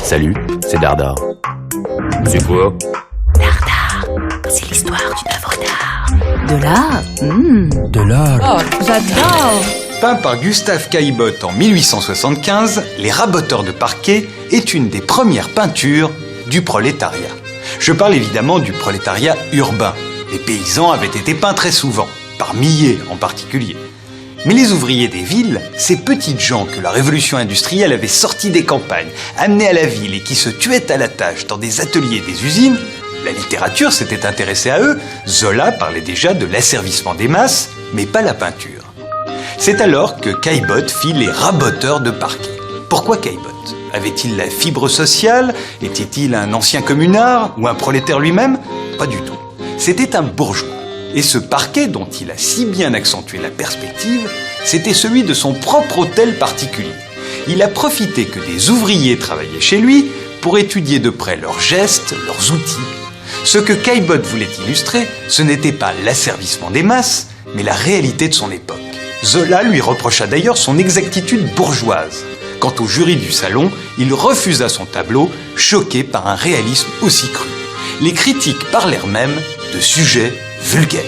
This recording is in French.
Salut, c'est Dardar. C'est quoi? Dardar, c'est l'histoire d'une œuvre d'art. De l'art? De l'art. Oh, j'adore! Peint par Gustave Caillebotte en 1875, Les Raboteurs de Parquet est une des premières peintures du prolétariat. Je parle évidemment du prolétariat urbain. Les paysans avaient été peints très souvent, par Millet en particulier. Mais les ouvriers des villes, ces petites gens que la révolution industrielle avait sortis des campagnes, amenés à la ville et qui se tuaient à la tâche dans des ateliers et des usines, la littérature s'était intéressée à eux. Zola parlait déjà de l'asservissement des masses, mais pas la peinture. C'est alors que Caillebotte fit Les Raboteurs de Parquet. Pourquoi Caillebotte? Avait-il la fibre sociale? Était-il un ancien communard ou un prolétaire lui-même? Pas du tout. C'était un bourgeois. Et ce parquet dont il a si bien accentué la perspective, c'était celui de son propre hôtel particulier. Il a profité que des ouvriers travaillaient chez lui pour étudier de près leurs gestes, leurs outils. Ce que Caillebotte voulait illustrer, ce n'était pas l'asservissement des masses, mais la réalité de son époque. Zola lui reprocha d'ailleurs son exactitude bourgeoise. Quant au jury du salon, il refusa son tableau, choqué par un réalisme aussi cru. Les critiques parlèrent même de sujets vulgaires.